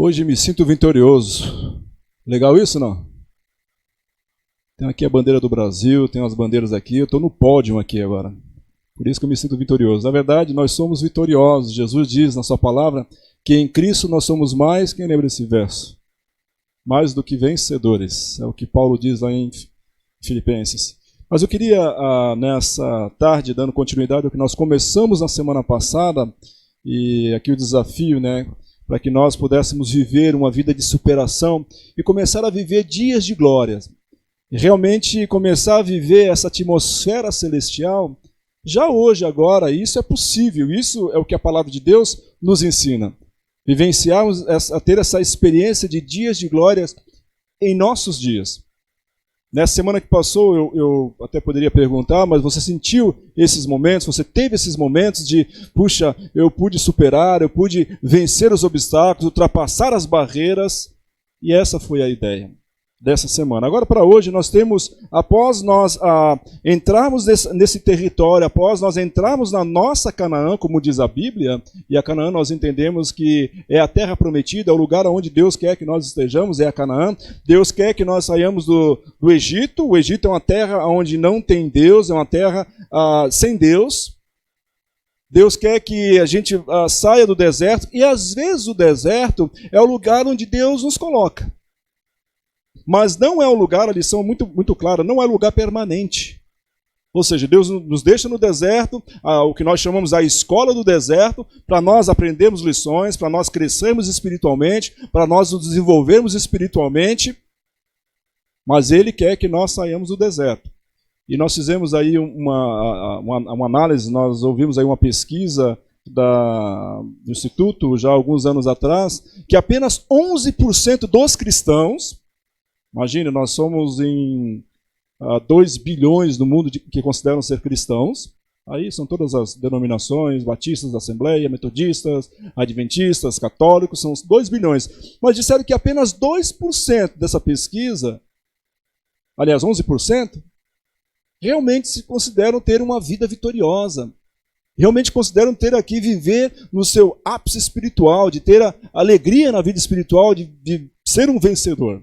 Hoje me sinto vitorioso. Legal isso, não? Tem aqui a bandeira do Brasil, tem umas bandeiras aqui, eu estou no pódio aqui agora. Por isso que eu me sinto vitorioso. Na verdade, nós somos vitoriosos. Jesus diz na sua palavra que em Cristo nós somos mais, quem lembra esse verso? Mais do que vencedores. É o que Paulo diz lá em Filipenses. Mas eu queria, nessa tarde, dando continuidade ao que nós começamos na semana passada, e aqui o desafio, para que nós pudéssemos viver uma vida de superação e começar a viver dias de glória. E realmente começar a viver essa atmosfera celestial, já hoje, agora, isso é possível, isso é o que a palavra de Deus nos ensina. Vivenciarmos, a ter essa experiência de dias de glórias em nossos dias. Nessa semana que passou, eu até poderia perguntar, mas você sentiu esses momentos, você teve esses momentos de, puxa, eu pude superar, eu pude vencer os obstáculos, ultrapassar as barreiras, e essa foi a ideia dessa semana. Agora, para hoje, nós temos, após nós entrarmos nesse território, após nós entrarmos na nossa Canaã, como diz a Bíblia, e a Canaã nós entendemos que é a terra prometida, é o lugar onde Deus quer que nós estejamos, é a Canaã. Deus quer que nós saiamos do Egito. O Egito é uma terra onde não tem Deus, é uma terra sem Deus. Deus quer que a gente saia do deserto, e às vezes o deserto é o lugar onde Deus nos coloca. Mas não é um lugar, a lição muito, muito clara, não é lugar permanente. Ou seja, Deus nos deixa no deserto, o que nós chamamos a escola do deserto, para nós aprendermos lições, para nós crescermos espiritualmente, para nós nos desenvolvermos espiritualmente, mas Ele quer que nós saiamos do deserto. E nós fizemos aí uma análise, nós ouvimos aí uma pesquisa do Instituto, já há alguns anos atrás, que apenas 11% dos cristãos, imagine, nós somos em 2 bilhões no mundo que consideram ser cristãos. Aí são todas as denominações, batistas, assembleia, metodistas, adventistas, católicos, são 2 bilhões. Mas disseram que apenas 2% dessa pesquisa, aliás, 11%, realmente se consideram ter uma vida vitoriosa. Realmente consideram ter aqui, viver no seu ápice espiritual, de ter a alegria na vida espiritual, de ser um vencedor.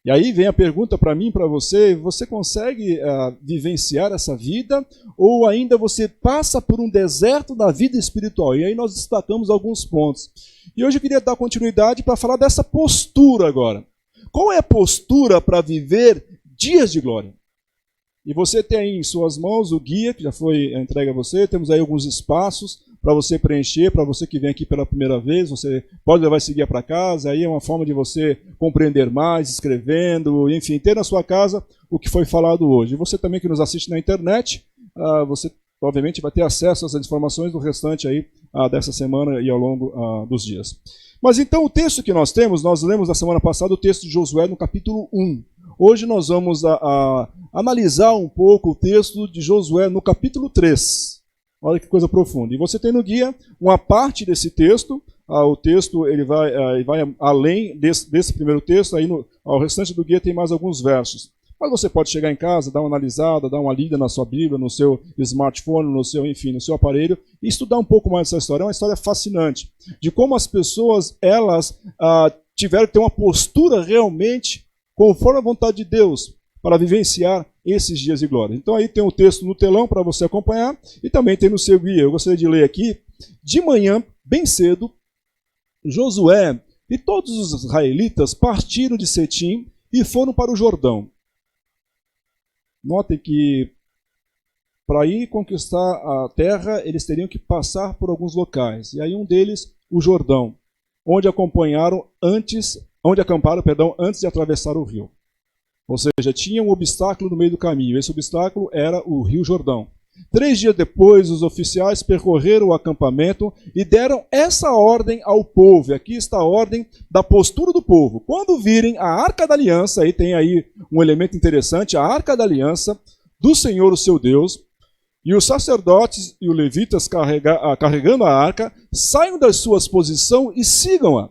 E aí vem a pergunta para mim, para você, você consegue vivenciar essa vida ou ainda você passa por um deserto da vida espiritual? E aí nós destacamos alguns pontos. E hoje eu queria dar continuidade para falar dessa postura agora. Qual é a postura para viver dias de glória? E você tem aí em suas mãos o guia, que já foi entregue a você, temos aí alguns espaços para você preencher, para você que vem aqui pela primeira vez, você pode levar esse guia para casa, aí é uma forma de você compreender mais, escrevendo, enfim, ter na sua casa o que foi falado hoje. E você também que nos assiste na internet, você obviamente vai ter acesso às informações do restante aí dessa semana e ao longo dos dias. Mas então o texto que nós temos, nós lemos na semana passada o texto de Josué no capítulo 1. Hoje nós vamos analisar um pouco o texto de Josué no capítulo 3. Olha que coisa profunda. E você tem no guia uma parte desse texto. O texto ele vai além desse primeiro texto. Aí ao restante do guia tem mais alguns versos. Mas você pode chegar em casa, dar uma analisada, dar uma lida na sua Bíblia, no seu smartphone, no seu aparelho, e estudar um pouco mais essa história. É uma história fascinante de como as pessoas elas tiveram que ter uma postura realmente conforme a vontade de Deus para vivenciar esses dias de glória. Então aí tem o texto no telão para você acompanhar e também tem no seu guia. Eu gostaria de ler aqui, de manhã, bem cedo, Josué e todos os israelitas partiram de Setim e foram para o Jordão. Notem que para ir conquistar a terra, eles teriam que passar por alguns locais. E aí um deles, o Jordão, onde acamparam antes de atravessar o rio. Ou seja, tinha um obstáculo no meio do caminho. Esse obstáculo era o Rio Jordão. 3 dias depois, os oficiais percorreram o acampamento e deram essa ordem ao povo. E aqui está a ordem da postura do povo. Quando virem a Arca da Aliança, aí tem aí um elemento interessante, a Arca da Aliança do Senhor, o seu Deus, e os sacerdotes e os levitas carregando a arca, saiam das suas posições e sigam-a.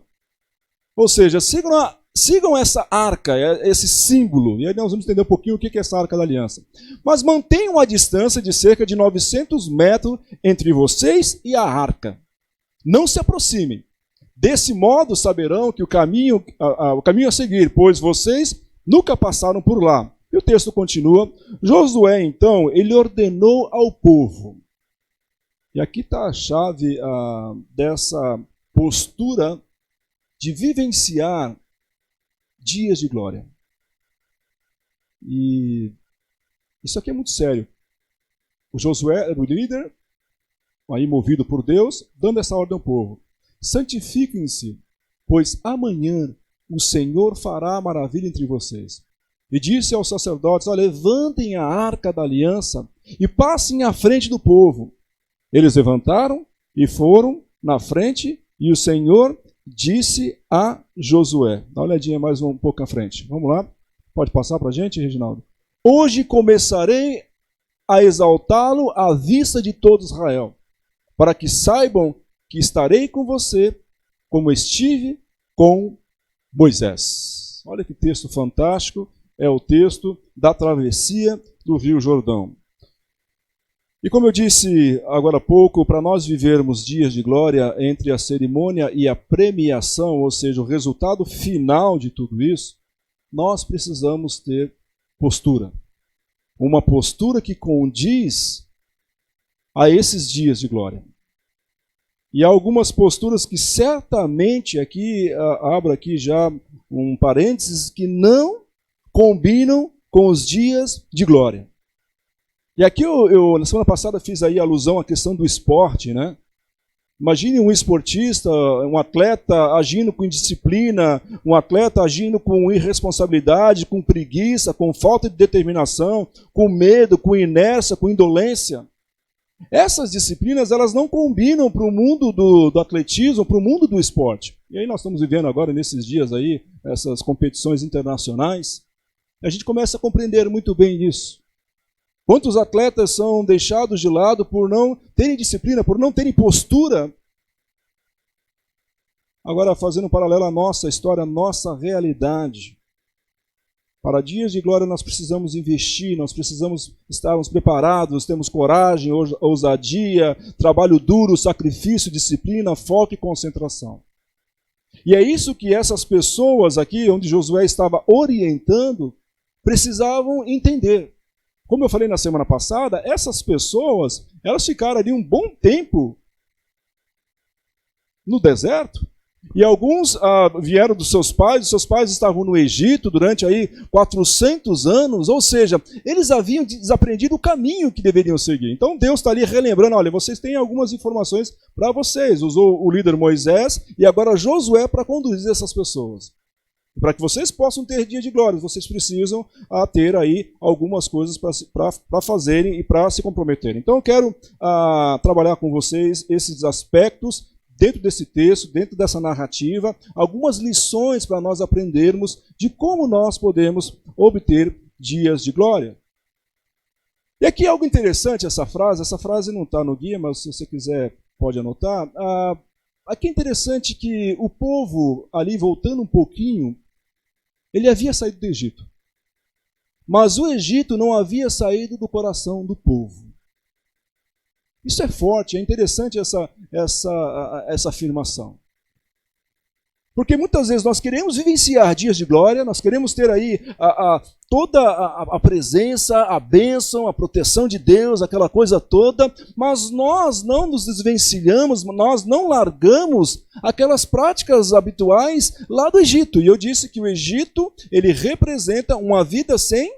Ou seja, sigam essa arca, esse símbolo. E aí nós vamos entender um pouquinho o que é essa Arca da Aliança. Mas mantenham a distância de cerca de 900 metros entre vocês e a arca. Não se aproximem. Desse modo saberão que o caminho a seguir, pois vocês nunca passaram por lá. E o texto continua. Josué, então, ele ordenou ao povo. E aqui está a chave dessa postura de vivenciar dias de glória. E isso aqui é muito sério. O Josué era o líder, aí movido por Deus, dando essa ordem ao povo. Santifiquem-se, pois amanhã o Senhor fará maravilha entre vocês. E disse aos sacerdotes, levantem a arca da aliança e passem à frente do povo. Eles levantaram e foram na frente, e o Senhor disse a Josué. Dá uma olhadinha mais um pouco à frente. Vamos lá. Pode passar para a gente, Reginaldo? Hoje começarei a exaltá-lo à vista de todo Israel, para que saibam que estarei com você, como estive com Moisés. Olha que texto fantástico, é o texto da travessia do Rio Jordão. E como eu disse agora há pouco, para nós vivermos dias de glória entre a cerimônia e a premiação, ou seja, o resultado final de tudo isso, nós precisamos ter postura. Uma postura que condiz a esses dias de glória. E há algumas posturas que certamente, abro aqui já um parênteses, que não combinam com os dias de glória. E aqui eu na semana passada fiz aí alusão à questão do esporte, né? Imagine um esportista, um atleta agindo com indisciplina, um atleta agindo com irresponsabilidade, com preguiça, com falta de determinação, com medo, com inércia, com indolência. Essas disciplinas, elas não combinam para o mundo do atletismo, para o mundo do esporte. E aí nós estamos vivendo agora, nesses dias aí, essas competições internacionais. A gente começa a compreender muito bem isso. Quantos atletas são deixados de lado por não terem disciplina, por não terem postura? Agora, fazendo um paralelo à nossa história, à nossa realidade. Para dias de glória nós precisamos investir, nós precisamos estarmos preparados, temos coragem, ousadia, trabalho duro, sacrifício, disciplina, foco e concentração. E é isso que essas pessoas aqui, onde Josué estava orientando, precisavam entender. Como eu falei na semana passada, essas pessoas, elas ficaram ali um bom tempo no deserto. E alguns vieram dos seus pais, os seus pais estavam no Egito durante aí 400 anos, ou seja, eles haviam desaprendido o caminho que deveriam seguir. Então Deus está ali relembrando, olha, vocês têm algumas informações para vocês. Usou o líder Moisés e agora Josué para conduzir essas pessoas. Para que vocês possam ter dia de glória, vocês precisam ter aí algumas coisas para fazerem e para se comprometerem. Então eu quero trabalhar com vocês esses aspectos dentro desse texto, dentro dessa narrativa, algumas lições para nós aprendermos de como nós podemos obter dias de glória. E aqui é algo interessante essa frase não está no guia, mas se você quiser pode anotar. Aqui é interessante que o povo, ali voltando um pouquinho, ele havia saído do Egito. Mas o Egito não havia saído do coração do povo. Isso é forte, é interessante essa afirmação. Porque muitas vezes nós queremos vivenciar dias de glória, nós queremos ter aí toda a presença, a bênção, a proteção de Deus, aquela coisa toda, mas nós não nos desvencilhamos, nós não largamos aquelas práticas habituais lá do Egito. E eu disse que o Egito, ele representa uma vida sem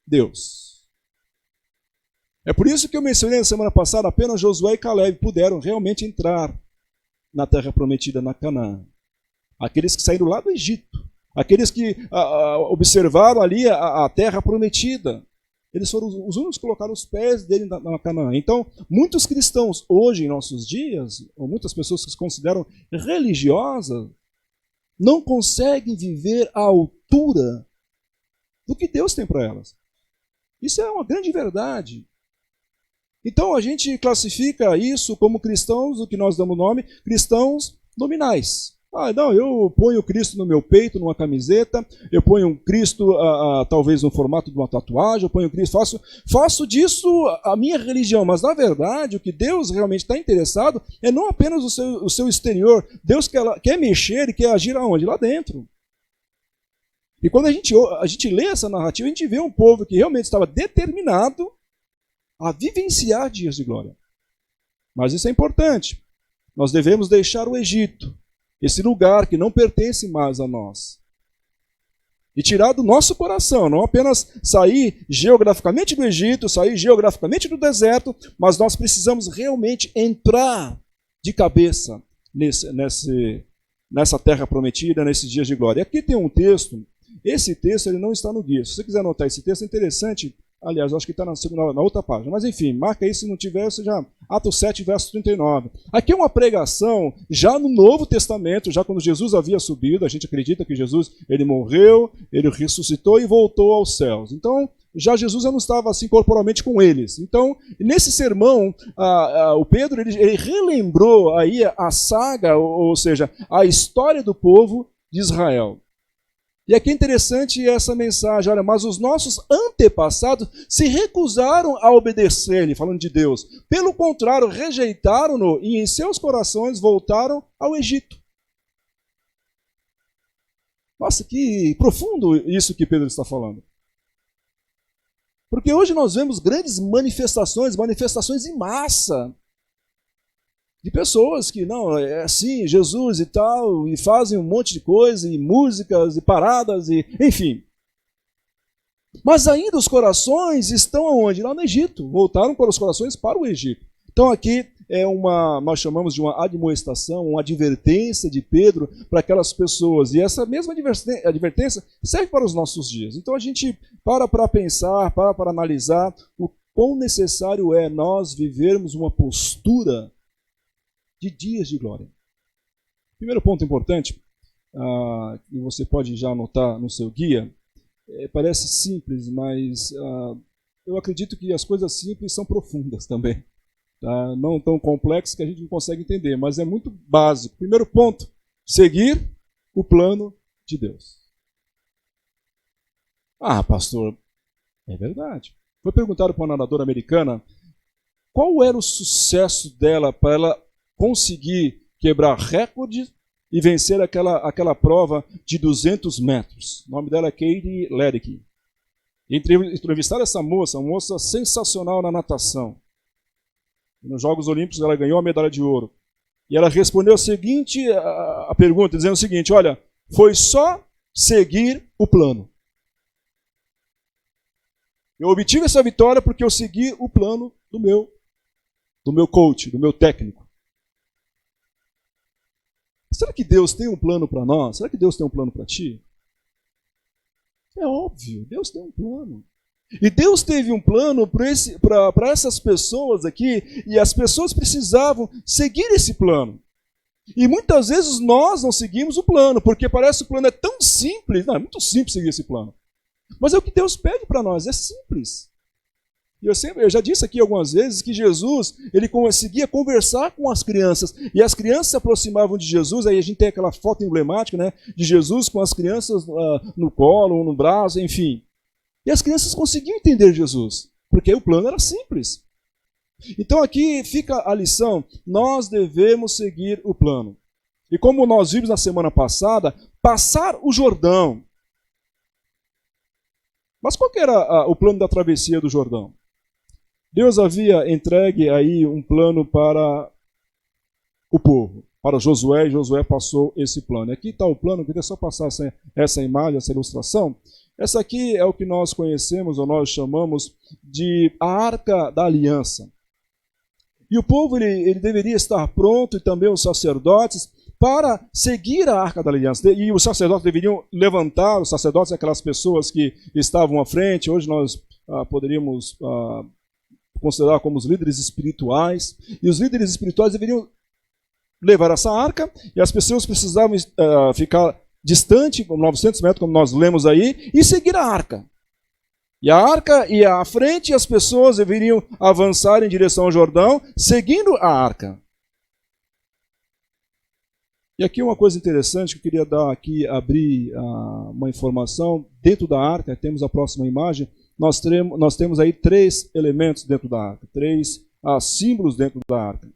Deus. É por isso que eu mencionei na semana passada, apenas Josué e Caleb puderam realmente entrar na terra prometida, na Canaã. Aqueles que saíram lá do Egito, aqueles que observaram ali a terra prometida, eles foram os únicos que colocaram os pés dele na Canaã. Então, muitos cristãos hoje, em nossos dias, ou muitas pessoas que se consideram religiosas, não conseguem viver à altura do que Deus tem para elas. Isso é uma grande verdade. Então a gente classifica isso como cristãos, o que nós damos nome, cristãos nominais. Ah, não, eu ponho Cristo no meu peito, numa camiseta, eu ponho um Cristo talvez no formato de uma tatuagem, eu ponho Cristo, faço disso a minha religião, mas na verdade o que Deus realmente está interessado é não apenas o seu exterior, Deus quer mexer e quer agir aonde? Lá dentro. E quando a gente lê essa narrativa, a gente vê um povo que realmente estava determinado a vivenciar dias de glória. Mas isso é importante. Nós devemos deixar o Egito, esse lugar que não pertence mais a nós, e tirar do nosso coração, não apenas sair geograficamente do Egito, sair geograficamente do deserto, mas nós precisamos realmente entrar de cabeça nessa terra prometida, nesses dias de glória. E aqui tem um texto, esse texto ele não está no guia. Se você quiser anotar esse texto, é interessante. Aliás, eu acho que está na outra página. Mas enfim, marca aí, se não tiver, você já... Atos 7, verso 39. Aqui é uma pregação já no Novo Testamento, já quando Jesus havia subido. A gente acredita que Jesus ele morreu, ele ressuscitou e voltou aos céus. Então, já Jesus já não estava assim corporalmente com eles. Então, nesse sermão, o Pedro ele relembrou aí a saga, ou seja, a história do povo de Israel. E aqui é interessante essa mensagem, olha, mas os nossos antepassados se recusaram a obedecer-lhe, falando de Deus. Pelo contrário, rejeitaram-no e em seus corações voltaram ao Egito. Nossa, que profundo isso que Pedro está falando. Porque hoje nós vemos grandes manifestações em massa, de pessoas que, não, é assim, Jesus e tal, e fazem um monte de coisa, e músicas, e paradas, e enfim. Mas ainda os corações estão aonde? Lá no Egito. Voltaram para os corações para o Egito. Então aqui nós chamamos de uma admoestação, uma advertência de Pedro para aquelas pessoas. E essa mesma advertência serve para os nossos dias. Então a gente para pensar, para analisar o quão necessário é nós vivermos uma postura de dias de glória. Primeiro ponto importante, que você pode já anotar no seu guia, parece simples, mas eu acredito que as coisas simples são profundas também. Tá? Não tão complexas que a gente não consegue entender, mas é muito básico. Primeiro ponto, seguir o plano de Deus. Ah, pastor, é verdade. Foi perguntado para uma nadadora americana qual era o sucesso dela para ela conseguir quebrar recorde e vencer aquela prova de 200 metros. O nome dela é Katie Ledecky. Entrevistaram essa moça sensacional na natação. Nos Jogos Olímpicos ela ganhou a medalha de ouro. E ela respondeu a pergunta, dizendo o seguinte, olha, foi só seguir o plano. Eu obtive essa vitória porque eu segui o plano do meu coach, do meu técnico. Será que Deus tem um plano para nós? Será que Deus tem um plano para ti? É óbvio, Deus tem um plano. E Deus teve um plano para essas pessoas aqui, e as pessoas precisavam seguir esse plano. E muitas vezes nós não seguimos o plano, porque parece que o plano é tão simples. Não, é muito simples seguir esse plano. Mas é o que Deus pede para nós, é simples. E eu já disse aqui algumas vezes que Jesus, ele conseguia conversar com as crianças, e as crianças se aproximavam de Jesus, aí a gente tem aquela foto emblemática, né, de Jesus com as crianças no colo, no braço, enfim. E as crianças conseguiam entender Jesus, porque o plano era simples. Então aqui fica a lição, nós devemos seguir o plano. E como nós vimos na semana passada, passar o Jordão. Mas qual que era o plano da travessia do Jordão? Deus havia entregue aí um plano para o povo, para Josué, e Josué passou esse plano. Aqui está o plano, eu queria só passar essa imagem, essa ilustração. Essa aqui é o que nós conhecemos, ou nós chamamos de a Arca da Aliança. E o povo ele deveria estar pronto, e também os sacerdotes, para seguir a Arca da Aliança. E os sacerdotes deveriam levantar, os sacerdotes, aquelas pessoas que estavam à frente, hoje nós poderíamos considerar como os líderes espirituais, e os líderes espirituais deveriam levar essa arca, e as pessoas precisavam ficar distante, como 900 metros, como nós lemos aí, e seguir a arca. E a arca ia à frente, e as pessoas deveriam avançar em direção ao Jordão, seguindo a arca. E aqui uma coisa interessante que eu queria dar aqui, abrir uma informação. Dentro da arca, temos a próxima imagem, nós temos aí 3 elementos dentro da arca, 3 símbolos dentro da arca.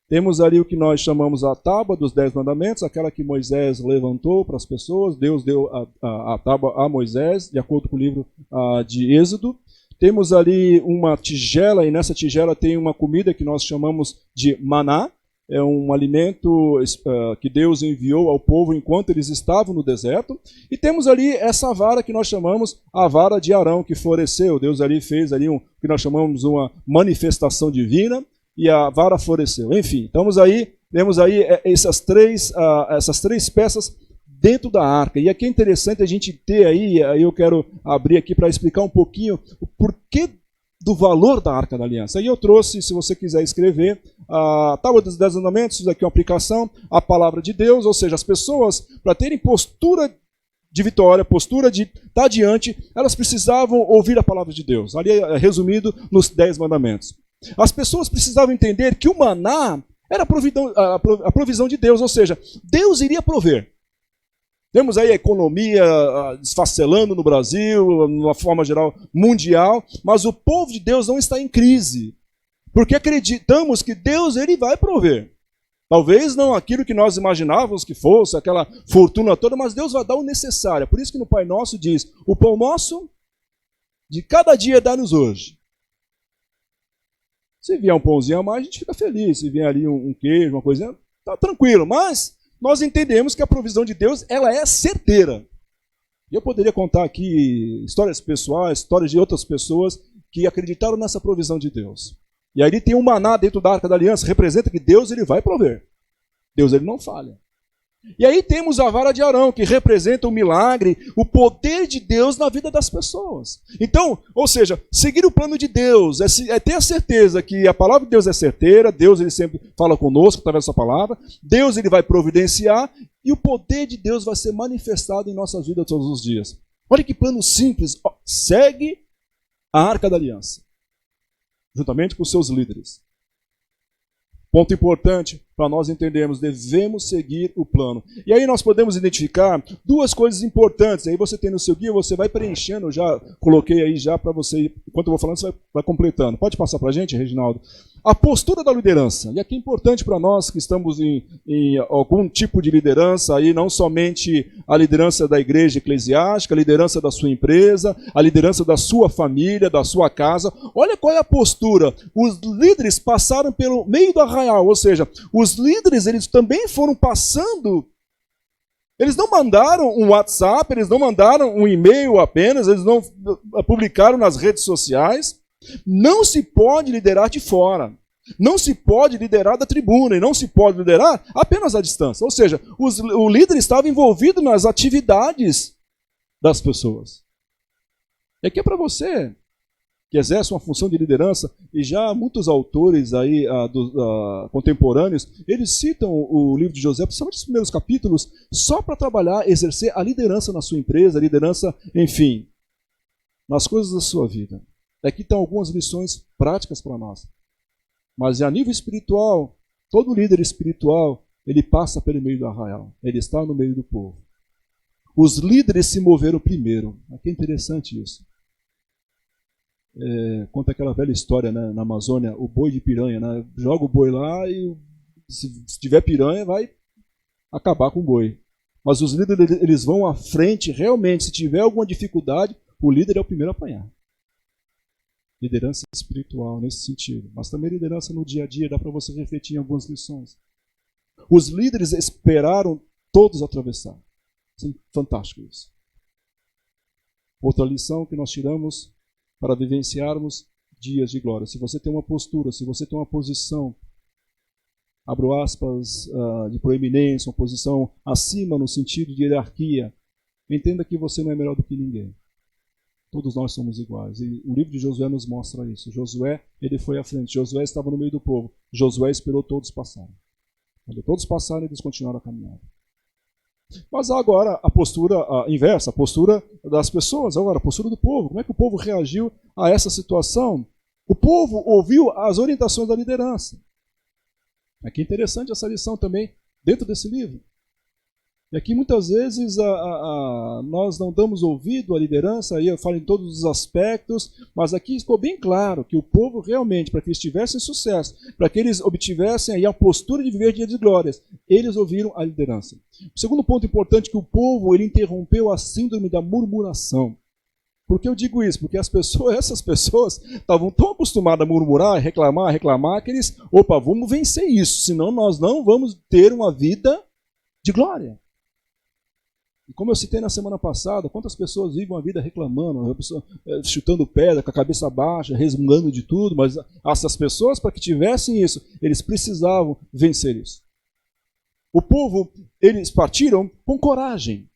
Temos ali o que nós chamamos a tábua dos 10 mandamentos, aquela que Moisés levantou para as pessoas. Deus deu a tábua a Moisés, de acordo com o livro de Êxodo. Temos ali uma tigela, e nessa tigela tem uma comida que nós chamamos de maná. É um alimento que Deus enviou ao povo enquanto eles estavam no deserto. E temos ali essa vara que nós chamamos a vara de Arão, que floresceu. Deus ali fez ali o que nós chamamos uma manifestação divina, e a vara floresceu. Enfim, temos aí essas três peças dentro da arca. E aqui é interessante a gente ter aí eu quero abrir aqui para explicar um pouquinho o porquê do valor da Arca da Aliança. Aí eu trouxe, se você quiser escrever, a Tábua dos 10 Mandamentos, isso daqui é uma aplicação, a Palavra de Deus, ou seja, as pessoas, para terem postura de vitória, postura de estar diante, elas precisavam ouvir a Palavra de Deus. Ali é resumido nos 10 Mandamentos. As pessoas precisavam entender que o maná era a provisão de Deus, ou seja, Deus iria prover. Temos aí a economia desfacelando no Brasil, de uma forma geral mundial, mas o povo de Deus não está em crise, porque acreditamos que Deus ele vai prover. Talvez não aquilo que nós imaginávamos que fosse, aquela fortuna toda, mas Deus vai dar o necessário. Por isso que no Pai Nosso diz, o pão nosso de cada dia dá-nos hoje. Se vier um pãozinho a mais, a gente fica feliz. Se vier ali um queijo, uma coisinha, tá tranquilo, mas nós entendemos que a provisão de Deus ela é certeira. E eu poderia contar aqui histórias pessoais, histórias de outras pessoas que acreditaram nessa provisão de Deus. E aí tem um maná dentro da Arca da Aliança, representa que Deus ele vai prover. Deus ele não falha. E aí temos a vara de Arão, que representa o milagre, o poder de Deus na vida das pessoas. Então, ou seja, seguir o plano de Deus, é ter a certeza que a palavra de Deus é certeira, Deus ele sempre fala conosco através dessa palavra, Deus ele vai providenciar e o poder de Deus vai ser manifestado em nossas vidas todos os dias. Olha que plano simples, segue a Arca da Aliança, juntamente com os seus líderes. Ponto importante para nós entendermos, devemos seguir o plano. E aí nós podemos identificar 2 coisas importantes. Aí você tem no seu guia, você vai preenchendo, já coloquei aí já para você, enquanto eu vou falando, você vai completando. Pode passar para a gente, Reginaldo? A postura da liderança. E aqui é importante para nós que estamos em algum tipo de liderança, aí não somente a liderança da igreja eclesiástica, a liderança da sua empresa, a liderança da sua família, da sua casa. Olha qual é a postura. Os líderes passaram pelo meio do arraial, ou seja, os líderes eles também foram passando. Eles não mandaram um WhatsApp, eles não mandaram um e-mail apenas, eles não publicaram nas redes sociais. Não se pode liderar de fora. Não se pode liderar da tribuna e não se pode liderar apenas à distância. Ou seja, o líder estava envolvido nas atividades das pessoas. E aqui é para você que exerce uma função de liderança, e já muitos autores aí, contemporâneos, eles citam o livro de José, principalmente os primeiros capítulos, só para trabalhar, exercer a liderança na sua empresa, a liderança, enfim, nas coisas da sua vida. Aqui estão algumas lições práticas para nós. Mas a nível espiritual, todo líder espiritual, ele passa pelo meio do arraial, ele está no meio do povo. Os líderes se moveram primeiro. Aqui é interessante isso. Conta aquela velha história, né, na Amazônia, o boi de piranha, né? Joga o boi lá e se tiver piranha vai acabar com o boi. Mas os líderes eles vão à frente, realmente, se tiver alguma dificuldade, o líder é o primeiro a apanhar. Liderança espiritual nesse sentido, mas também liderança no dia a dia, dá para você refletir em algumas lições. Os líderes esperaram todos atravessar. Fantástico isso. Outra lição que nós tiramos para vivenciarmos dias de glória. Se você tem uma postura, se você tem uma posição, abro aspas, de proeminência, uma posição acima no sentido de hierarquia, entenda que você não é melhor do que ninguém. Todos nós somos iguais. E o livro de Josué nos mostra isso. Josué, ele foi à frente. Josué estava no meio do povo. Josué esperou todos passarem. Quando todos passaram, eles continuaram a caminhada. Mas agora a postura inversa, a postura das pessoas, agora a postura do povo. Como é que o povo reagiu a essa situação? O povo ouviu as orientações da liderança. Aqui é interessante essa lição também dentro desse livro. E aqui muitas vezes nós não damos ouvido à liderança, aí eu falo em todos os aspectos, mas aqui ficou bem claro que o povo realmente, para que eles tivessem sucesso, para que eles obtivessem aí a postura de viver dias de glórias, eles ouviram a liderança. O segundo ponto importante é que o povo ele interrompeu a síndrome da murmuração. Por que eu digo isso? Porque essas pessoas estavam tão acostumadas a murmurar, reclamar, que eles, vamos vencer isso, senão nós não vamos ter uma vida de glória. E como eu citei na semana passada, quantas pessoas vivem uma vida reclamando, chutando pedra, com a cabeça baixa, resmungando de tudo, mas essas pessoas, para que tivessem isso, eles precisavam vencer isso. O povo, eles partiram com coragem,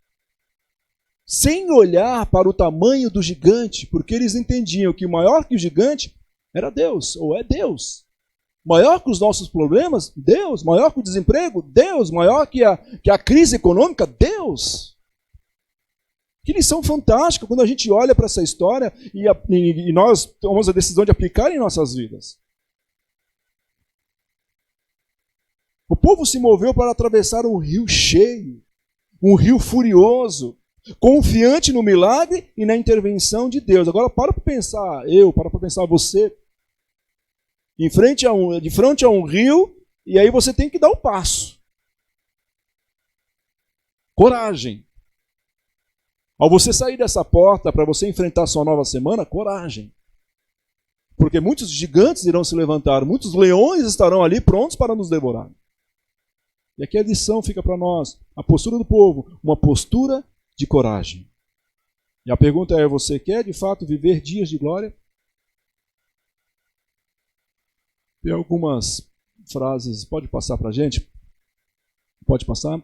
sem olhar para o tamanho do gigante, porque eles entendiam que maior que o gigante era Deus, ou é Deus. Maior que os nossos problemas, Deus. Maior que o desemprego, Deus. Maior que a crise econômica, Deus. Que lição fantástica quando a gente olha para essa história e nós tomamos a decisão de aplicar em nossas vidas. O povo se moveu para atravessar um rio cheio, um rio furioso, confiante no milagre e na intervenção de Deus. Agora para pensar você, de frente a um rio, e aí você tem que dar o passo. Coragem. Ao você sair dessa porta para você enfrentar a sua nova semana, coragem. Porque muitos gigantes irão se levantar, muitos leões estarão ali prontos para nos devorar. E aqui a lição fica para nós, a postura do povo, uma postura de coragem. E a pergunta é, você quer de fato viver dias de glória? Tem algumas frases, pode passar para a gente? Pode passar?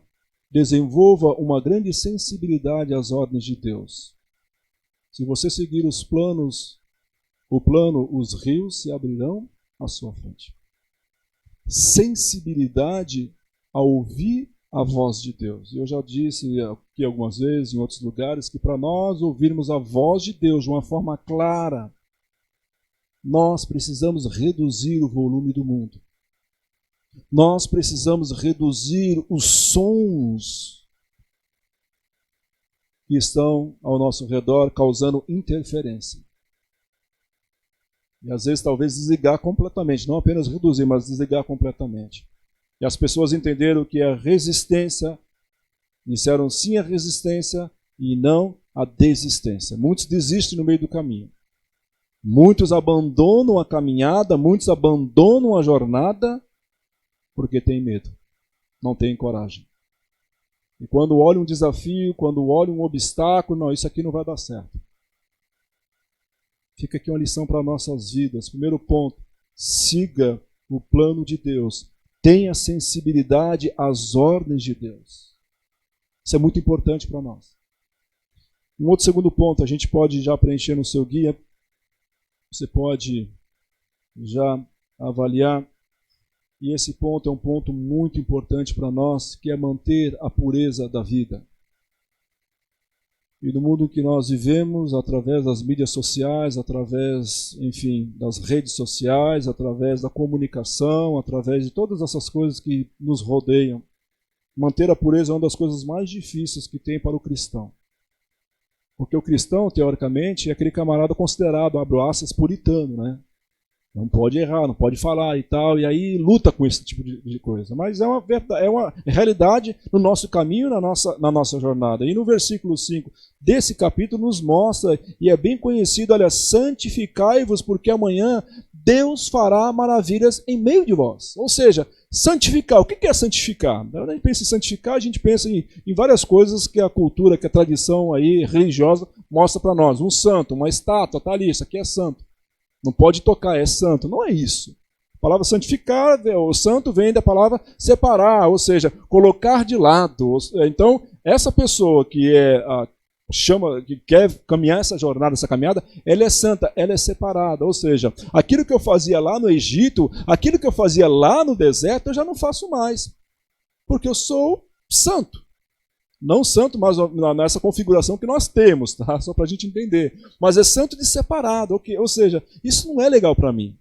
Desenvolva uma grande sensibilidade às ordens de Deus. Se você seguir os os rios se abrirão à sua frente. Sensibilidade a ouvir a voz de Deus. Eu já disse aqui algumas vezes, em outros lugares, que para nós ouvirmos a voz de Deus de uma forma clara, nós precisamos reduzir o volume do mundo. Nós precisamos reduzir os sons que estão ao nosso redor causando interferência. E às vezes talvez desligar completamente, não apenas reduzir, mas desligar completamente. E as pessoas entenderam que a resistência, disseram sim à resistência e não à desistência. Muitos desistem no meio do caminho. Muitos abandonam a caminhada, muitos abandonam a jornada, porque tem medo, não tem coragem. E quando olha um desafio, quando olha um obstáculo, não, isso aqui não vai dar certo. Fica aqui uma lição para nossas vidas. Primeiro ponto, siga o plano de Deus. Tenha sensibilidade às ordens de Deus. Isso é muito importante para nós. Um outro segundo ponto, a gente pode já preencher no seu guia, você pode já avaliar. E esse ponto é um ponto muito importante para nós, que é manter a pureza da vida. E no mundo em que nós vivemos, através das mídias sociais, através, enfim, das redes sociais, através da comunicação, através de todas essas coisas que nos rodeiam, manter a pureza é uma das coisas mais difíceis que tem para o cristão. Porque o cristão, teoricamente, é aquele camarada considerado, abro aspas, puritano, né? Não pode errar, não pode falar e tal, e aí luta com esse tipo de coisa. Mas é uma realidade no nosso caminho, na nossa jornada. E no versículo 5 desse capítulo nos mostra, e é bem conhecido, olha, santificai-vos, porque amanhã Deus fará maravilhas em meio de vós. Ou seja, santificar. O que é santificar? Quando a gente pensa em santificar, a gente pensa em várias coisas que a cultura, que a tradição aí religiosa mostra para nós. Um santo, uma estátua, tá ali, isso aqui é santo. Não pode tocar, é santo. Não é isso. A palavra santificar, o santo vem da palavra separar, ou seja, colocar de lado. Então, essa pessoa que que quer caminhar essa jornada, essa caminhada, ela é santa, ela é separada. Ou seja, aquilo que eu fazia lá no Egito, aquilo que eu fazia lá no deserto, eu já não faço mais. Porque eu sou santo. Não santo, mas nessa configuração que nós temos, tá? Só para a gente entender. Mas é santo de separado, ou seja, isso não é legal para mim.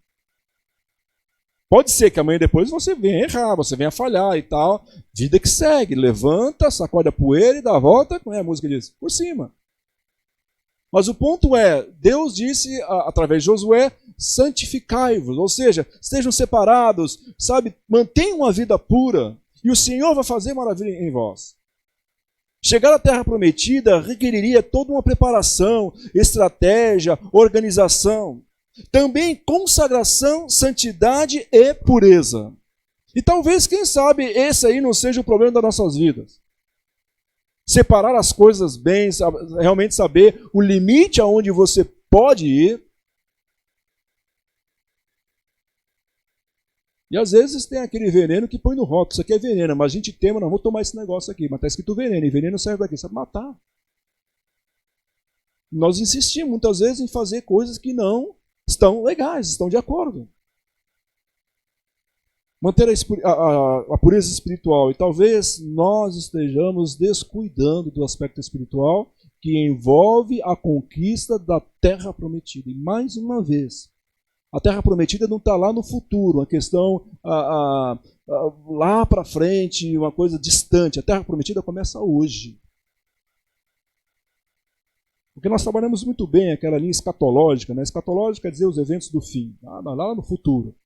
Pode ser que amanhã depois você venha errar, você venha falhar e tal. Vida que segue, levanta, sacode a poeira e dá a volta, como é a música diz? Por cima. Mas o ponto é, Deus disse através de Josué, santificai-vos, ou seja, estejam separados, sabe, mantenham uma vida pura, e o Senhor vai fazer maravilha em vós. Chegar à terra prometida requeriria toda uma preparação, estratégia, organização. Também consagração, santidade e pureza. E talvez, quem sabe, esse aí não seja o problema das nossas vidas. Separar as coisas bem, realmente saber o limite aonde você pode ir. E às vezes tem aquele veneno que põe no rótulo, isso aqui é veneno, mas a gente tema, não vou tomar esse negócio aqui, mas está escrito veneno, e veneno serve para quê? Serve para matar. Nós insistimos muitas vezes em fazer coisas que não estão legais, estão de acordo. Manter a pureza espiritual, e talvez nós estejamos descuidando do aspecto espiritual que envolve a conquista da terra prometida. E mais uma vez, a terra prometida não está lá no futuro, uma questão lá para frente, uma coisa distante. A terra prometida começa hoje. Porque nós trabalhamos muito bem aquela linha escatológica, né? Escatológica quer dizer os eventos do fim, lá no futuro.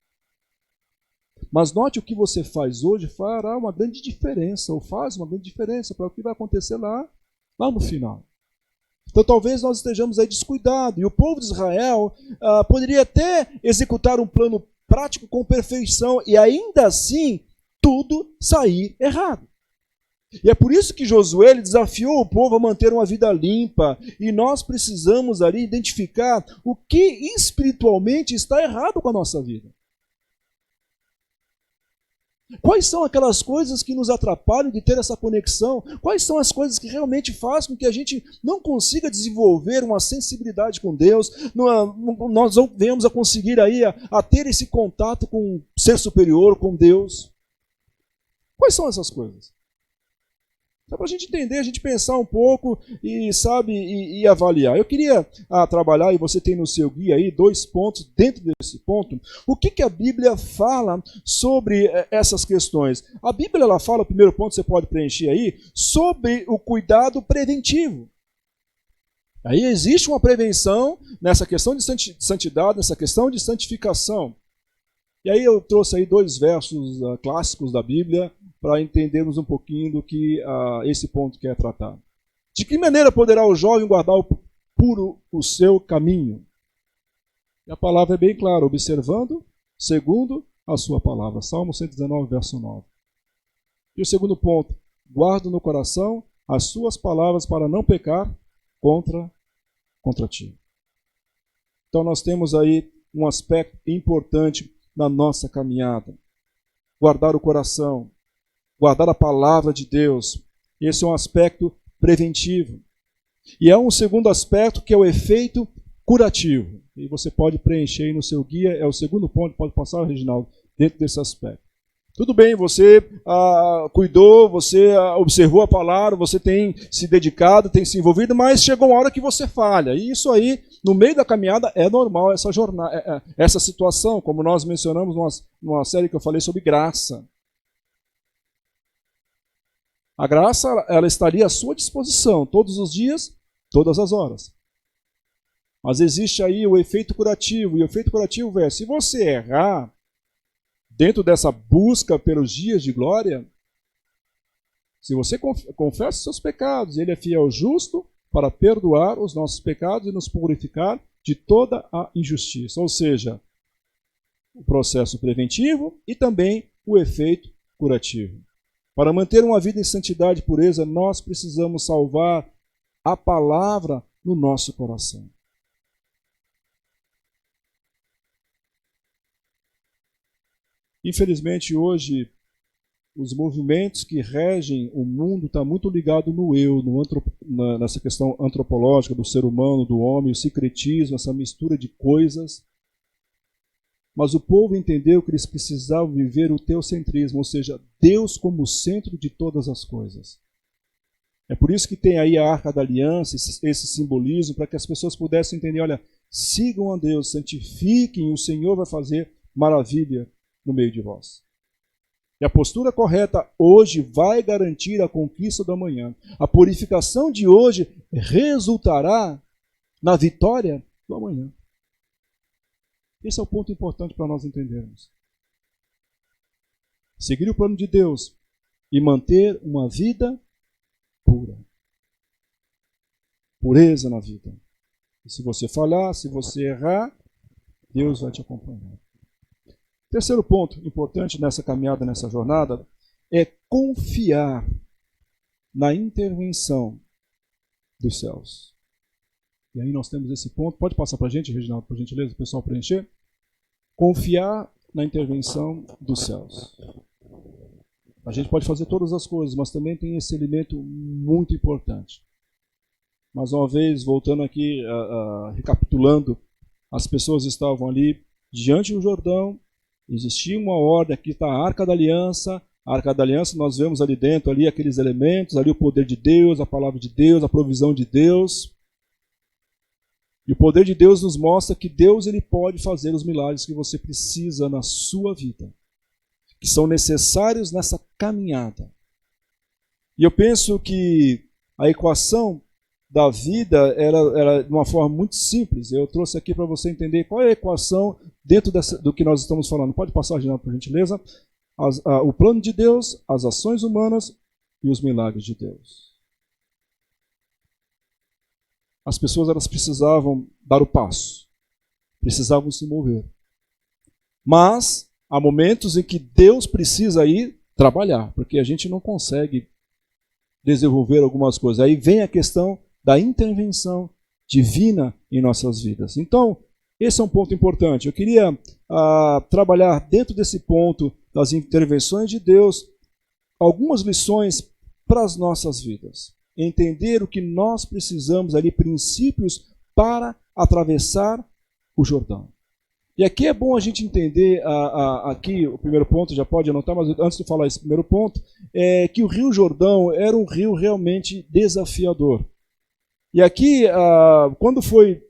Mas note o que você faz hoje fará uma grande diferença, ou faz uma grande diferença para o que vai acontecer lá no final. Então talvez nós estejamos aí descuidados. E o povo de Israel poderia até executar um plano prático com perfeição e ainda assim tudo sair errado. E é por isso que Josué desafiou o povo a manter uma vida limpa. E nós precisamos ali identificar o que espiritualmente está errado com a nossa vida. Quais são aquelas coisas que nos atrapalham de ter essa conexão? Quais são as coisas que realmente fazem com que a gente não consiga desenvolver uma sensibilidade com Deus, nós não venhamos a conseguir aí a ter esse contato com o ser superior, com Deus? Quais são essas coisas? Só para a gente entender, a gente pensar um pouco e, sabe, e avaliar. Eu queria trabalhar, e você tem no seu guia aí 2 pontos dentro desse ponto. O que a Bíblia fala sobre essas questões? A Bíblia ela fala, o primeiro ponto você pode preencher aí, sobre o cuidado preventivo. Aí existe uma prevenção nessa questão de santidade, nessa questão de santificação. E aí eu trouxe aí 2 versos clássicos da Bíblia, para entendermos um pouquinho do que esse ponto quer tratar. De que maneira poderá o jovem guardar puro o seu caminho? E a palavra é bem clara, observando segundo a sua palavra. Salmo 119, verso 9. E o segundo ponto, guardo no coração as suas palavras para não pecar contra ti. Então nós temos aí um aspecto importante na nossa caminhada. Guardar o coração. Guardar a palavra de Deus. Esse é um aspecto preventivo. E há um segundo aspecto que é o efeito curativo. E você pode preencher aí no seu guia, é o segundo ponto, pode passar, Reginaldo, dentro desse aspecto. Tudo bem, você cuidou, você observou a palavra, você tem se dedicado, tem se envolvido, mas chegou uma hora que você falha. E isso aí, no meio da caminhada, é normal, essa jornada, essa situação, como nós mencionamos numa série que eu falei sobre graça. A graça, ela estaria à sua disposição, todos os dias, todas as horas. Mas existe aí o efeito curativo, e o efeito curativo é, se você errar, dentro dessa busca pelos dias de glória, se você confessa os seus pecados, Ele é fiel e justo para perdoar os nossos pecados e nos purificar de toda a injustiça. Ou seja, o processo preventivo e também o efeito curativo. Para manter uma vida em santidade e pureza, nós precisamos salvar a palavra no nosso coração. Infelizmente, hoje, os movimentos que regem o mundo estão muito ligados no eu, nessa questão antropológica do ser humano, do homem, o sincretismo, essa mistura de coisas. Mas o povo entendeu que eles precisavam viver o teocentrismo, ou seja, Deus como centro de todas as coisas. É por isso que tem aí a Arca da Aliança, esse simbolismo, para que as pessoas pudessem entender, olha, sigam a Deus, santifiquem, o Senhor vai fazer maravilha no meio de vós. E a postura correta hoje vai garantir a conquista do amanhã. A purificação de hoje resultará na vitória do amanhã. Esse é o ponto importante para nós entendermos. Seguir o plano de Deus e manter uma vida pura. Pureza na vida. E se você falhar, se você errar, Deus vai te acompanhar. Terceiro ponto importante nessa caminhada, nessa jornada, é confiar na intervenção dos céus. E aí nós temos esse ponto. Pode passar para a gente, Reginaldo, por gentileza, o pessoal preencher? Confiar na intervenção dos céus. A gente pode fazer todas as coisas, mas também tem esse elemento muito importante. Mais uma vez, voltando aqui, recapitulando, as pessoas estavam ali diante do Jordão, existia uma ordem, aqui está a Arca da Aliança. A Arca da Aliança, nós vemos ali dentro ali aqueles elementos, ali o poder de Deus, a palavra de Deus, a provisão de Deus. E o poder de Deus nos mostra que Deus ele pode fazer os milagres que você precisa na sua vida, que são necessários nessa caminhada. E eu penso que a equação da vida era de uma forma muito simples. Eu trouxe aqui para você entender qual é a equação dentro do que nós estamos falando. Pode passar, Reginaldo, por gentileza. O plano de Deus, as ações humanas e os milagres de Deus. As pessoas elas precisavam dar o passo, precisavam se mover. Mas há momentos em que Deus precisa ir trabalhar, porque a gente não consegue desenvolver algumas coisas. Aí vem a questão da intervenção divina em nossas vidas. Então, esse é um ponto importante. Eu queria trabalhar dentro desse ponto das intervenções de Deus algumas lições para as nossas vidas. Entender o que nós precisamos ali, princípios para atravessar o Jordão. E aqui é bom a gente entender, aqui o primeiro ponto, já pode anotar, mas antes de falar esse primeiro ponto, é que o Rio Jordão era um rio realmente desafiador. E aqui, quando foi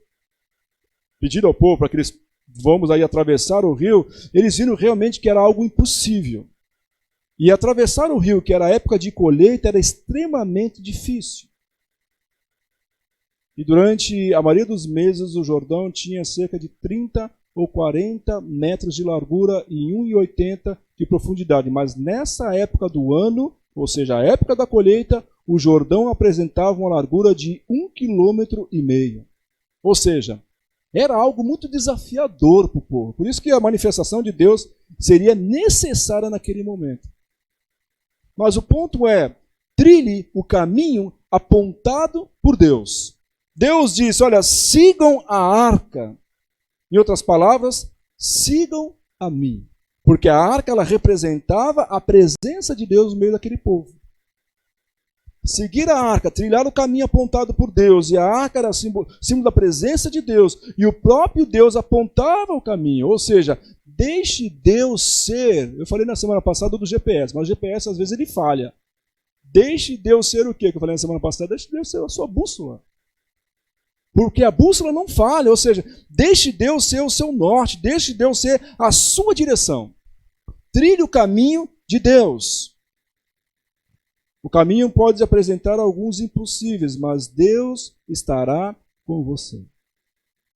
pedido ao povo para que eles vamos aí atravessar o rio, eles viram realmente que era algo impossível. E atravessar o rio, que era a época de colheita, era extremamente difícil. E durante a maioria dos meses, o Jordão tinha cerca de 30 ou 40 metros de largura e 1,80 de profundidade. Mas nessa época do ano, ou seja, a época da colheita, o Jordão apresentava uma largura de 1,5 km. Ou seja, era algo muito desafiador para o povo. Por isso que a manifestação de Deus seria necessária naquele momento. Mas o ponto é, trilhe o caminho apontado por Deus. Deus disse, olha, sigam a arca. Em outras palavras, sigam a mim. Porque a arca ela representava a presença de Deus no meio daquele povo. Seguir a arca, trilhar o caminho apontado por Deus, e a arca era símbolo da presença de Deus, e o próprio Deus apontava o caminho, ou seja, deixe Deus ser. Eu falei na semana passada do GPS, mas o GPS às vezes ele falha. Deixe Deus ser o quê? Que eu falei na semana passada, deixe Deus ser a sua bússola. Porque a bússola não falha, ou seja, deixe Deus ser o seu norte, deixe Deus ser a sua direção. Trilhe o caminho de Deus. O caminho pode apresentar alguns impossíveis, mas Deus estará com você.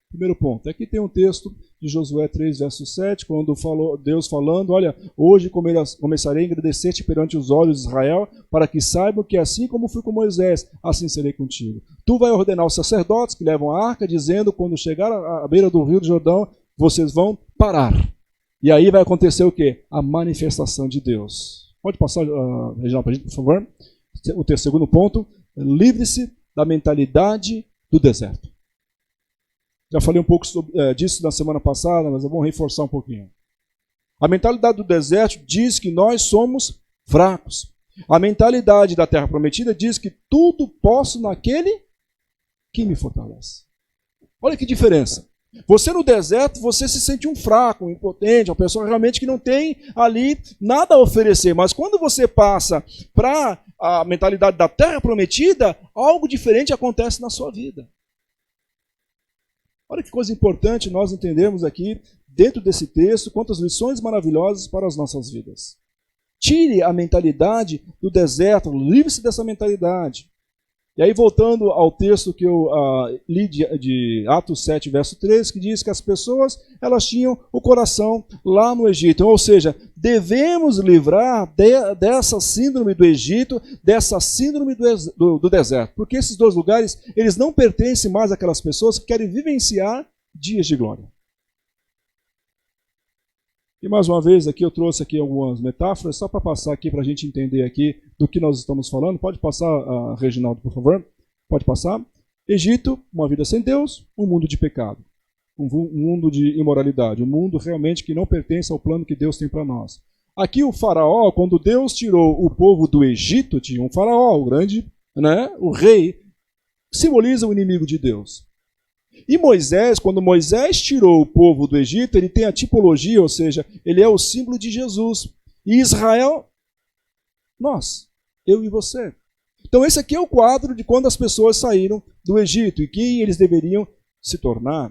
Primeiro ponto, aqui tem um texto de Josué 3, verso 7, quando Deus falando, olha, hoje começarei a engrandecer-te perante os olhos de Israel, para que saibam que assim como fui com Moisés, assim serei contigo. Tu vai ordenar os sacerdotes que levam a arca, dizendo, quando chegar à beira do rio do Jordão, vocês vão parar. E aí vai acontecer o quê? A manifestação de Deus. Pode passar, Reginaldo, para a gente, por favor? O segundo ponto, livre-se da mentalidade do deserto. Já falei um pouco disso na semana passada, mas eu vou reforçar um pouquinho. A mentalidade do deserto diz que nós somos fracos. A mentalidade da terra prometida diz que tudo posso naquele que me fortalece. Olha que diferença. Você no deserto, você se sente um fraco, um impotente, uma pessoa realmente que não tem ali nada a oferecer. Mas quando você passa para a mentalidade da terra prometida, algo diferente acontece na sua vida. Olha que coisa importante nós entendemos aqui dentro desse texto, quantas lições maravilhosas para as nossas vidas. Tire a mentalidade do deserto, livre-se dessa mentalidade. E aí, voltando ao texto que eu li de Atos 7, verso 3, que diz que as pessoas elas tinham o coração lá no Egito. Ou seja, devemos livrar dessa síndrome do Egito, dessa síndrome do deserto. Porque esses dois lugares, eles não pertencem mais àquelas pessoas que querem vivenciar dias de glória. E mais uma vez, aqui eu trouxe aqui algumas metáforas, só para passar aqui, para a gente entender aqui do que nós estamos falando. Pode passar, Reginaldo, por favor? Pode passar. Egito, uma vida sem Deus, um mundo de pecado. Um mundo de imoralidade. Um mundo realmente que não pertence ao plano que Deus tem para nós. Aqui o faraó, quando Deus tirou o povo do Egito, tinha um faraó, o grande, o rei, simboliza o inimigo de Deus. E Moisés, quando Moisés tirou o povo do Egito, ele tem a tipologia, ou seja, ele é o símbolo de Jesus. E Israel, nós, eu e você. Então esse aqui é o quadro de quando as pessoas saíram do Egito e quem eles deveriam se tornar.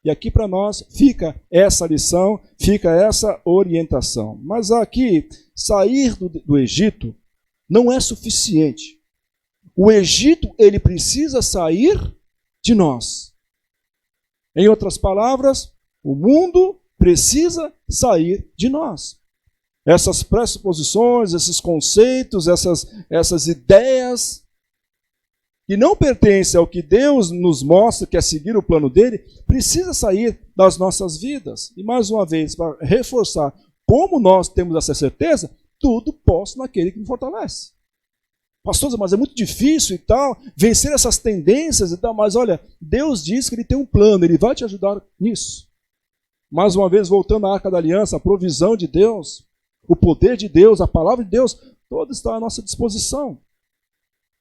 E aqui para nós fica essa lição, fica essa orientação. Mas aqui, sair do Egito não é suficiente. O Egito, ele precisa sair de nós. Em outras palavras, o mundo precisa sair de nós. Essas pressuposições, esses conceitos, essas ideias que não pertencem ao que Deus nos mostra, que é seguir o plano dele, precisa sair das nossas vidas. E mais uma vez, para reforçar como nós temos essa certeza, tudo posso naquele que me fortalece. Pastor, mas é muito difícil e tal, vencer essas tendências e tal, mas olha, Deus diz que Ele tem um plano, Ele vai te ajudar nisso. Mais uma vez, voltando à Arca da Aliança, a provisão de Deus, o poder de Deus, a palavra de Deus, todo está à nossa disposição.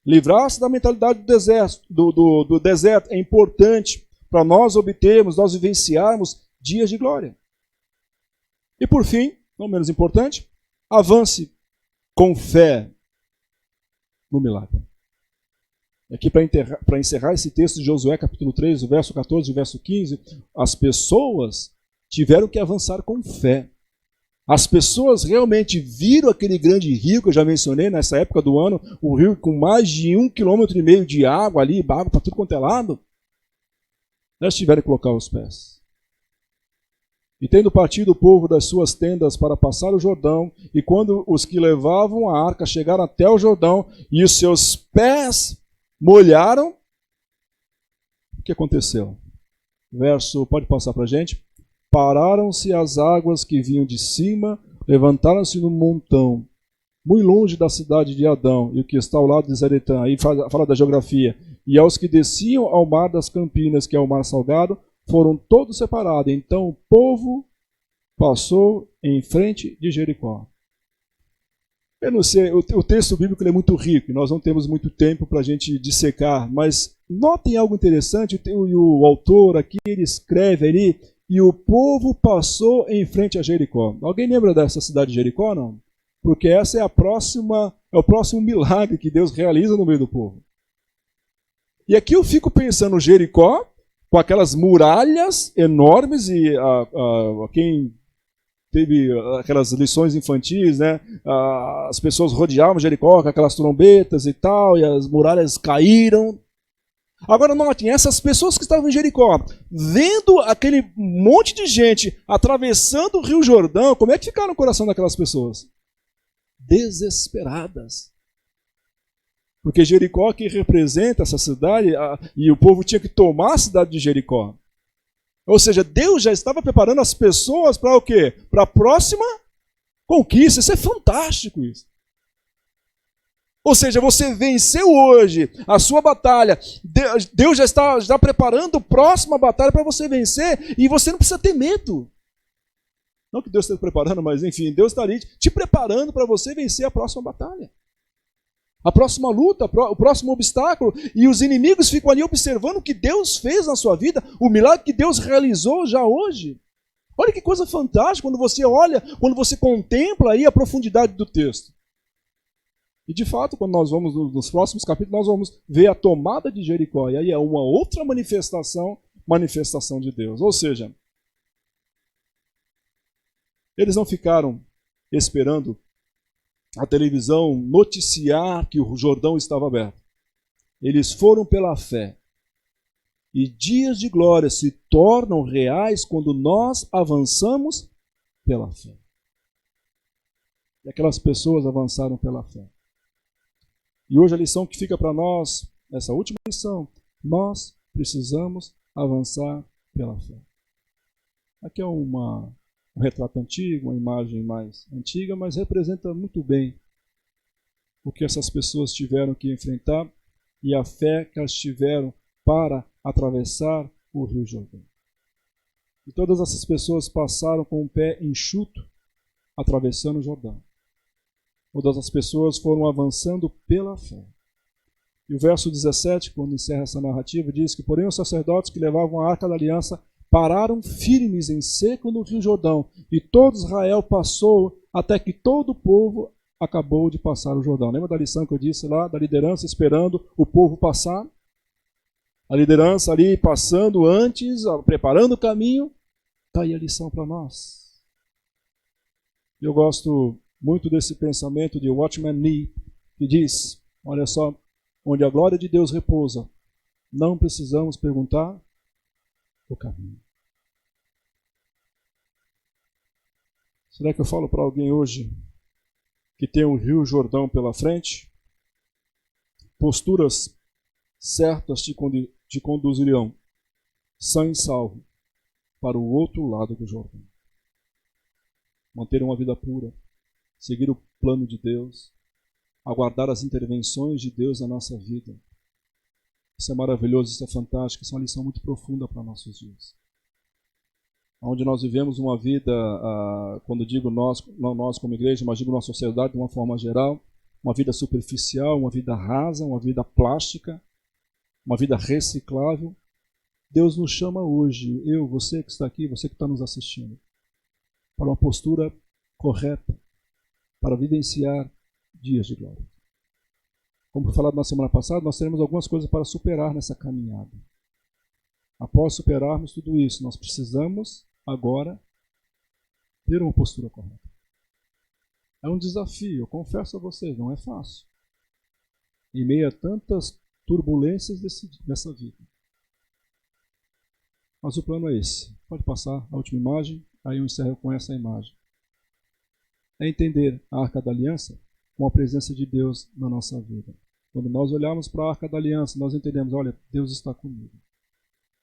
Livrar-se da mentalidade do deserto é importante para nós obtermos, nós vivenciarmos dias de glória. E por fim, não menos importante, avance com fé no milagre. Aqui para encerrar esse texto de Josué capítulo 3, o verso 14 e o verso 15, as pessoas tiveram que avançar com fé. As pessoas realmente viram aquele grande rio que eu já mencionei nessa época do ano, o rio com mais de 1,5 km de água ali, água para tudo quanto é lado. Elas tiveram que colocar os pés. E tendo partido o povo das suas tendas para passar o Jordão, e quando os que levavam a arca chegaram até o Jordão, e os seus pés molharam, o que aconteceu? Verso, pode passar para a gente? Pararam-se as águas que vinham de cima, levantaram-se no montão, muito longe da cidade de Adão, e o que está ao lado de Zaretã, aí fala da geografia, e aos que desciam ao mar das Campinas, que é o mar salgado, foram todos separados. Então o povo passou em frente de Jericó. Eu não sei, o texto bíblico é muito rico, e nós não temos muito tempo para a gente dissecar, mas notem algo interessante, o autor aqui, ele escreve ali, e o povo passou em frente a Jericó. Alguém lembra dessa cidade de Jericó, não? Porque essa é o próximo milagre que Deus realiza no meio do povo. E aqui eu fico pensando, Jericó, com aquelas muralhas enormes, e quem teve aquelas lições infantis, né? As pessoas rodeavam Jericó com aquelas trombetas e tal, e as muralhas caíram. Agora notem, essas pessoas que estavam em Jericó, vendo aquele monte de gente atravessando o Rio Jordão, como é que ficaram no coração daquelas pessoas? Desesperadas. Porque Jericó que representa essa cidade, e o povo tinha que tomar a cidade de Jericó. Ou seja, Deus já estava preparando as pessoas para o quê? Para a próxima conquista. Isso é fantástico, isso. Ou seja, você venceu hoje a sua batalha, Deus já está preparando a próxima batalha para você vencer, e você não precisa ter medo. Não que Deus esteja preparando, mas enfim, Deus está ali te preparando para você vencer a próxima batalha. A próxima luta, o próximo obstáculo, e os inimigos ficam ali observando o que Deus fez na sua vida, o milagre que Deus realizou já hoje. Olha que coisa fantástica quando você olha, quando você contempla aí a profundidade do texto. E de fato, quando nós vamos nos próximos capítulos, nós vamos ver a tomada de Jericó, e aí é uma outra manifestação de Deus. Ou seja, Eles não ficaram esperando a televisão noticiar que o Jordão estava aberto. Eles foram pela fé. E dias de glória se tornam reais quando nós avançamos pela fé. E aquelas pessoas avançaram pela fé. E hoje a lição que fica para nós, essa última lição, nós precisamos avançar pela fé. Aqui é um retrato antigo, uma imagem mais antiga, mas representa muito bem o que essas pessoas tiveram que enfrentar e a fé que elas tiveram para atravessar o Rio Jordão. E todas essas pessoas passaram com o pé enxuto, atravessando o Jordão. Todas as pessoas foram avançando pela fé. E o verso 17, quando encerra essa narrativa, diz que, porém, os sacerdotes que levavam a Arca da Aliança pararam firmes em seco no Rio Jordão, e todo Israel passou até que todo o povo acabou de passar o Jordão. Lembra da lição que eu disse lá, da liderança esperando o povo passar? A liderança ali passando antes, preparando o caminho, está aí a lição para nós. Eu gosto muito desse pensamento de Watchman Nee, que diz, olha só, onde a glória de Deus repousa, não precisamos perguntar o caminho. Será que eu falo para alguém hoje que tem o Rio Jordão pela frente? Posturas certas te conduzirão, sã e salvo, para o outro lado do Jordão. Manter uma vida pura, seguir o plano de Deus, aguardar as intervenções de Deus na nossa vida. Isso é maravilhoso, isso é fantástico, isso é uma lição muito profunda para nossos dias. Onde nós vivemos uma vida, quando digo nós, não nós como igreja, mas digo nossa sociedade de uma forma geral, uma vida superficial, uma vida rasa, uma vida plástica, uma vida reciclável. Deus nos chama hoje, eu, você que está aqui, você que está nos assistindo, para uma postura correta, para vivenciar dias de glória. Como foi falado na semana passada, nós teremos algumas coisas para superar nessa caminhada. Após superarmos tudo isso, nós precisamos agora ter uma postura correta. É um desafio, eu confesso a vocês, não é fácil. Em meio a tantas turbulências dessa vida. Mas o plano é esse. Pode passar a última imagem, aí eu encerro com essa imagem. É entender a Arca da Aliança com a presença de Deus na nossa vida. Quando nós olhamos para a Arca da Aliança, nós entendemos, olha, Deus está comigo.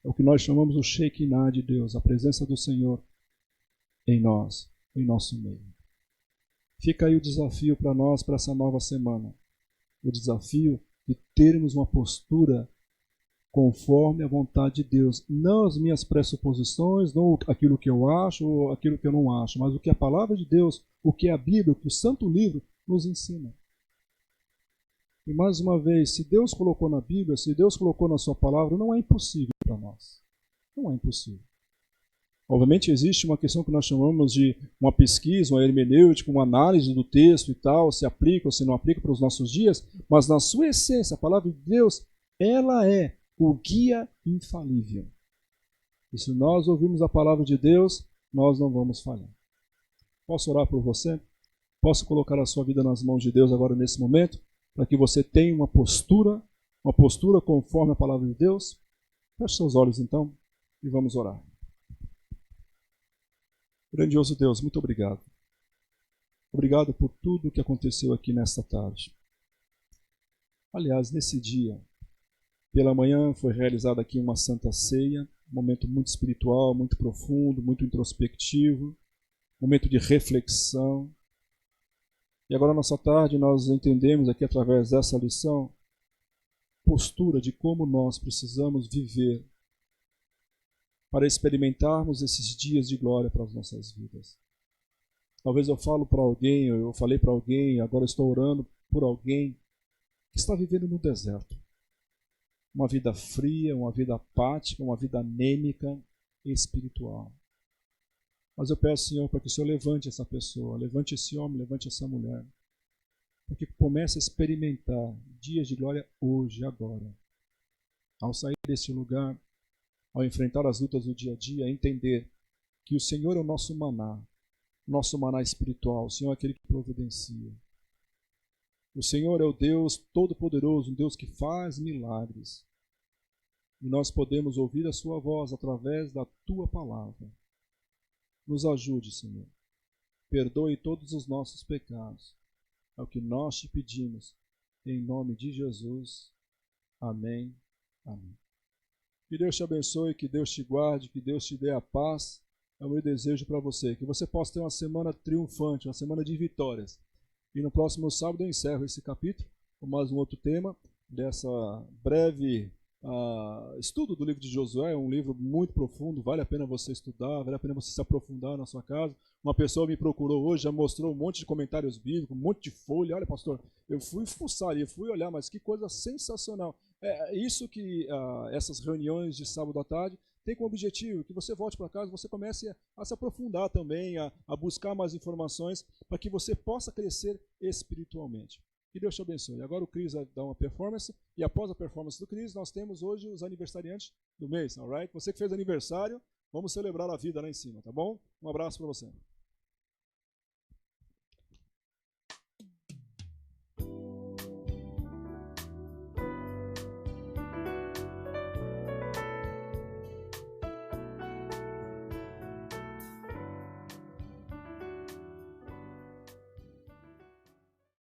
É o que nós chamamos o Shekinah de Deus, a presença do Senhor em nós, em nosso meio. Fica aí o desafio para nós, para essa nova semana. O desafio de termos uma postura conforme a vontade de Deus. Não as minhas pressuposições, não aquilo que eu acho ou aquilo que eu não acho, mas o que a palavra de Deus, o que a Bíblia, o que o Santo Livro nos ensina. E mais uma vez, se Deus colocou na Bíblia, se Deus colocou na sua palavra, não é impossível para nós. Não é impossível. Obviamente existe uma questão que nós chamamos de uma pesquisa, uma hermenêutica, uma análise do texto e tal, se aplica ou se não aplica para os nossos dias, mas na sua essência, a palavra de Deus, ela é o guia infalível. E se nós ouvirmos a palavra de Deus, nós não vamos falhar. Posso orar por você? Posso colocar a sua vida nas mãos de Deus agora nesse momento? Para que você tenha uma postura conforme a palavra de Deus? Feche seus olhos então e vamos orar. Grandioso Deus, muito obrigado. Obrigado por tudo que aconteceu aqui nesta tarde. Aliás, nesse dia, pela manhã foi realizada aqui uma Santa Ceia, um momento muito espiritual, muito profundo, muito introspectivo, momento de reflexão. E agora, nessa tarde, nós entendemos aqui, através dessa lição, postura de como nós precisamos viver para experimentarmos esses dias de glória para as nossas vidas. Talvez eu falei para alguém, agora estou orando por alguém que está vivendo no deserto. Uma vida fria, uma vida apática, uma vida anêmica e espiritual. Mas eu peço, Senhor, para que o Senhor levante essa pessoa, levante esse homem, levante essa mulher, para que comece a experimentar dias de glória hoje, agora. Ao sair deste lugar, ao enfrentar as lutas do dia a dia, entender que o Senhor é o nosso maná, nosso maná espiritual. O Senhor é aquele que providencia. O Senhor é o Deus Todo-Poderoso, um Deus que faz milagres. E nós podemos ouvir a sua voz através da tua palavra. Nos ajude, Senhor. Perdoe todos os nossos pecados. É o que nós te pedimos. Em nome de Jesus. Amém. Amém. Que Deus te abençoe, que Deus te guarde, que Deus te dê a paz. É o meu desejo para você. Que você possa ter uma semana triunfante, uma semana de vitórias. E no próximo sábado eu encerro esse capítulo com mais um outro tema dessa breve estudo do livro de Josué. É um livro muito profundo, vale a pena você estudar, vale a pena você se aprofundar na sua casa. Uma pessoa me procurou hoje, já mostrou um monte de comentários bíblicos, um monte de folha. Olha, pastor, eu fui fuçar, eu fui olhar, mas que coisa sensacional. É isso que essas reuniões de sábado à tarde tem como objetivo, que você volte para casa, você comece a se aprofundar também, a buscar mais informações, para que você possa crescer espiritualmente. Que Deus te abençoe. Agora o Cris vai dar uma performance, e após a performance do Cris, nós temos hoje os aniversariantes do mês, alright? Você que fez aniversário, vamos celebrar a vida lá em cima, tá bom? Um abraço para você.